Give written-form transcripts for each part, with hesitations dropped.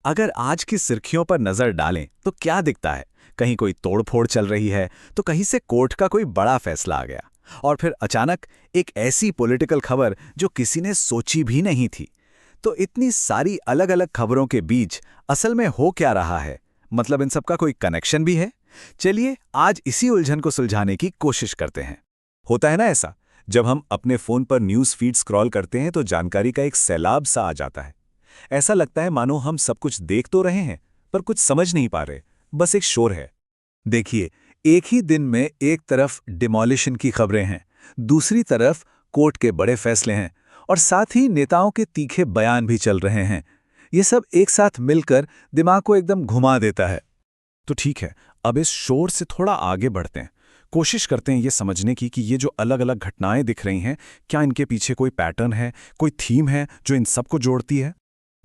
अगर आज की सुर्खियों पर नजर डालें तो क्या दिखता है? कहीं कोई तोड़फोड़ चल रही है तो कहीं से कोर्ट का कोई बड़ा फैसला आ गया और फिर अचानक एक ऐसी पॉलिटिकल खबर जो किसी ने सोची भी नहीं थी। तो इतनी सारी अलग अलग खबरों के बीच असल में हो क्या रहा है? मतलब इन सबका कोई कनेक्शन भी है? चलिए आज इसी उलझन को सुलझाने की कोशिश करते हैं। होता है ना ऐसा, जब हम अपने फोन पर न्यूज़ फीड स्क्रॉल करते हैं तो जानकारी का एक सैलाब सा आ जाता है। ऐसा लगता है मानो हम सब कुछ देख तो रहे हैं पर कुछ समझ नहीं पा रहे, बस एक शोर है। देखिए, एक ही दिन में एक तरफ डिमोलिशन की खबरें हैं, दूसरी तरफ कोर्ट के बड़े फैसले हैं और साथ ही नेताओं के तीखे बयान भी चल रहे हैं। ये सब एक साथ मिलकर दिमाग को एकदम घुमा देता है। तो ठीक है, अब इस शोर से थोड़ा आगे बढ़ते हैं। कोशिश करते हैं ये समझने की कि ये जो अलग अलग घटनाएं दिख रही हैं, क्या इनके पीछे कोई पैटर्न है, कोई थीम है जो इन सबको जोड़ती है।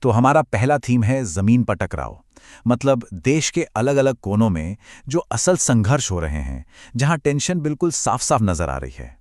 तो हमारा पहला थीम है जमीन पर टकराव। मतलब देश के अलग अलग कोनों में जो असल संघर्ष हो रहे हैं, जहां टेंशन बिल्कुल साफ साफ नजर आ रही है।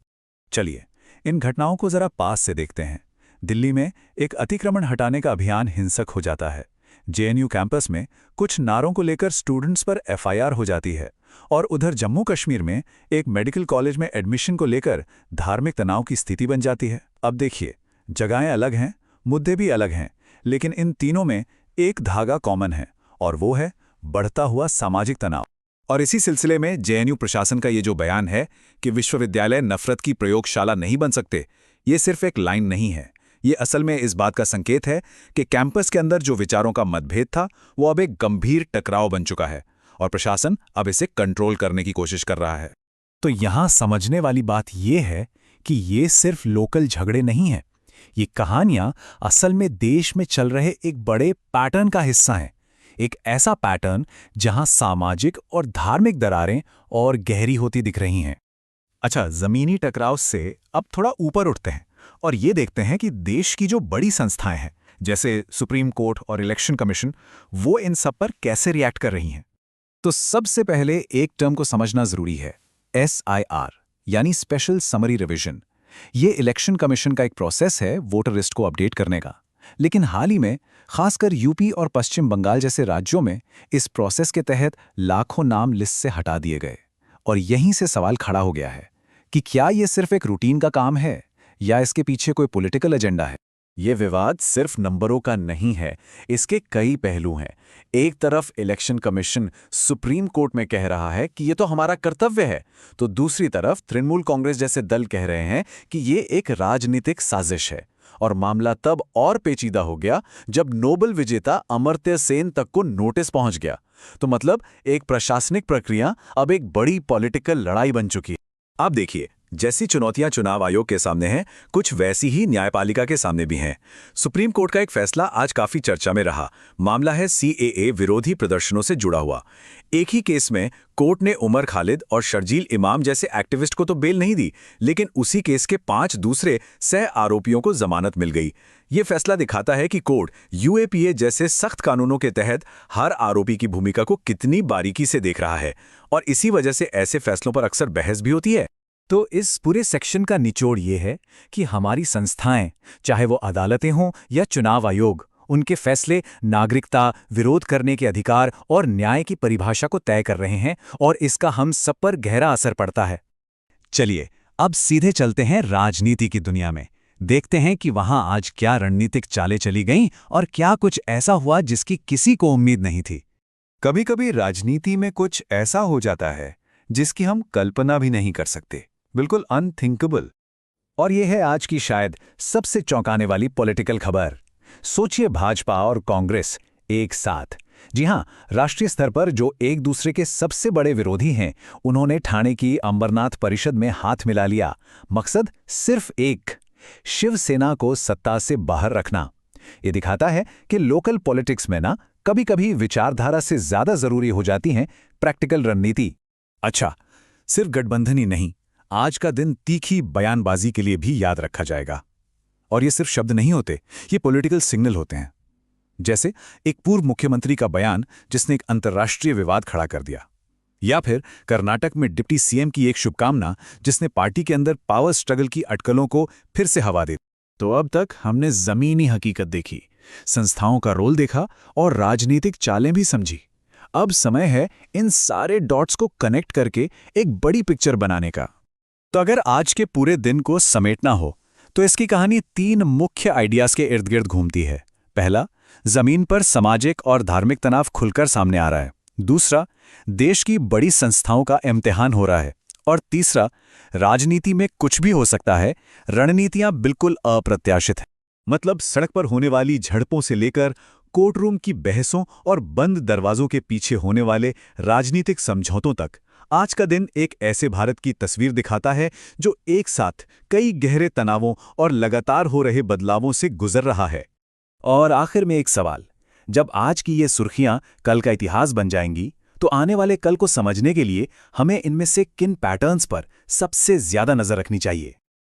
चलिए इन घटनाओं को जरा पास से देखते हैं। दिल्ली में एक अतिक्रमण हटाने का अभियान हिंसक हो जाता है। जेएनयू कैंपस में कुछ नारों को लेकर स्टूडेंट्स पर एफआईआर हो जाती है और उधर जम्मू कश्मीर में एक मेडिकल कॉलेज में एडमिशन को लेकर धार्मिक तनाव की स्थिति बन जाती है। अब देखिए, जगहें अलग हैं, मुद्दे भी अलग हैं, लेकिन इन तीनों में एक धागा कॉमन है और वो है बढ़ता हुआ सामाजिक तनाव। और इसी सिलसिले में जेएनयू प्रशासन का ये जो बयान है कि विश्वविद्यालय नफरत की प्रयोगशाला नहीं बन सकते, ये सिर्फ एक लाइन नहीं है। ये असल में इस बात का संकेत है कि कैंपस के अंदर जो विचारों का मतभेद था वो अब एक गंभीर टकराव बन चुका है और प्रशासन अब इसे कंट्रोल करने की कोशिश कर रहा है। तो यहां समझने वाली बात यह है कि ये सिर्फ लोकल झगड़े नहीं हैं। ये कहानियां असल में देश में चल रहे एक बड़े पैटर्न का हिस्सा हैं। एक ऐसा पैटर्न जहां सामाजिक और धार्मिक दरारें और गहरी होती दिख रही हैं। अच्छा, जमीनी टकराव से अब थोड़ा ऊपर उठते हैं और ये देखते हैं कि देश की जो बड़ी संस्थाएं हैं, जैसे सुप्रीम कोर्ट और इलेक्शन कमीशन, वो इन सब पर कैसे रिएक्ट कर रही हैं। तो सबसे पहले एक टर्म को समझना जरूरी है, SIR यानी स्पेशल समरी रिवीजन। ये इलेक्शन कमीशन का एक प्रोसेस है वोटर लिस्ट को अपडेट करने का। लेकिन हाल ही में खासकर यूपी और पश्चिम बंगाल जैसे राज्यों में इस प्रोसेस के तहत लाखों नाम लिस्ट से हटा दिए गए। और यहीं से सवाल खड़ा हो गया है कि क्या ये सिर्फ एक रूटीन का काम है या इसके पीछे कोई पॉलिटिकल एजेंडा है। ये विवाद सिर्फ नंबरों का नहीं है, इसके कई पहलू हैं। एक तरफ इलेक्शन कमीशन सुप्रीम कोर्ट में कह रहा है कि ये तो हमारा कर्तव्य है, तो दूसरी तरफ तृणमूल कांग्रेस जैसे दल कह रहे हैं कि ये एक राजनीतिक साजिश है। और मामला तब और पेचीदा हो गया जब नोबेल विजेता अमर्त्य सेन तक को नोटिस पहुंच गया। तो मतलब एक प्रशासनिक प्रक्रिया अब एक बड़ी पॉलिटिकल लड़ाई बन चुकी है। आप देखिए, जैसी चुनौतियां चुनाव आयोग के सामने हैं, कुछ वैसी ही न्यायपालिका के सामने भी हैं। सुप्रीम कोर्ट का एक फैसला आज काफी चर्चा में रहा। मामला है CAA विरोधी प्रदर्शनों से जुड़ा हुआ। एक ही केस में कोर्ट ने उमर खालिद और शर्जील इमाम जैसे एक्टिविस्ट को तो बेल नहीं दी, लेकिन उसी केस के 5 दूसरे सह आरोपियों को जमानत मिल गई। ये फैसला दिखाता है कि कोर्ट UAPA जैसे सख्त कानूनों के तहत हर आरोपी की भूमिका को कितनी बारीकी से देख रहा है। और इसी वजह से ऐसे फैसलों पर अक्सर बहस भी होती है। तो इस पूरे सेक्शन का निचोड़ ये है कि हमारी संस्थाएं, चाहे वो अदालतें हों या चुनाव आयोग, उनके फैसले नागरिकता, विरोध करने के अधिकार और न्याय की परिभाषा को तय कर रहे हैं और इसका हम सब पर गहरा असर पड़ता है। चलिए अब सीधे चलते हैं राजनीति की दुनिया में। देखते हैं कि वहां आज क्या रणनीतिक चालें चली गईं और क्या कुछ ऐसा हुआ जिसकी किसी को उम्मीद नहीं थी। कभी कभी राजनीति में कुछ ऐसा हो जाता है जिसकी हम कल्पना भी नहीं कर सकते, बिल्कुल अनथिंकेबल। और यह है आज की शायद सबसे चौंकाने वाली पॉलिटिकल खबर। सोचिए, भाजपा और कांग्रेस एक साथ। जी हां, राष्ट्रीय स्तर पर जो एक दूसरे के सबसे बड़े विरोधी हैं, उन्होंने ठाणे की अंबरनाथ परिषद में हाथ मिला लिया। मकसद सिर्फ एक, शिवसेना को सत्ता से बाहर रखना। ये दिखाता है कि लोकल पॉलिटिक्स में ना कभी कभी विचारधारा से ज्यादा जरूरी हो जाती है प्रैक्टिकल रणनीति। अच्छा, सिर्फ गठबंधन ही नहीं, आज का दिन तीखी बयानबाजी के लिए भी याद रखा जाएगा। और ये सिर्फ शब्द नहीं होते, ये पॉलिटिकल सिग्नल होते हैं। जैसे एक पूर्व मुख्यमंत्री का बयान जिसने एक अंतर्राष्ट्रीय विवाद खड़ा कर दिया, या फिर कर्नाटक में डिप्टी CM की एक शुभकामना जिसने पार्टी के अंदर पावर स्ट्रगल की अटकलों को फिर से हवा दी। तो अब तक हमने जमीनी हकीकत देखी, संस्थाओं का रोल देखा और राजनीतिक चालें भी समझी। अब समय है इन सारे डॉट्स को कनेक्ट करके एक बड़ी पिक्चर बनाने का। तो अगर आज के पूरे दिन को समेटना हो तो इसकी कहानी 3 मुख्य आइडियाज के इर्द गिर्द घूमती है। पहला, जमीन पर सामाजिक और धार्मिक तनाव खुलकर सामने आ रहा है। दूसरा, देश की बड़ी संस्थाओं का इम्तिहान हो रहा है। और तीसरा, राजनीति में कुछ भी हो सकता है, रणनीतियां बिल्कुल अप्रत्याशित हैं। मतलब सड़क पर होने वाली झड़पों से लेकर कोर्टरूम की बहसों और बंद दरवाजों के पीछे होने वाले राजनीतिक समझौतों तक, आज का दिन एक ऐसे भारत की तस्वीर दिखाता है जो एक साथ कई गहरे तनावों और लगातार हो रहे बदलावों से गुजर रहा है। और आखिर में एक सवाल, जब आज की ये सुर्खियां कल का इतिहास बन जाएंगी, तो आने वाले कल को समझने के लिए हमें इनमें से किन पैटर्न्स पर सबसे ज्यादा नजर रखनी चाहिए?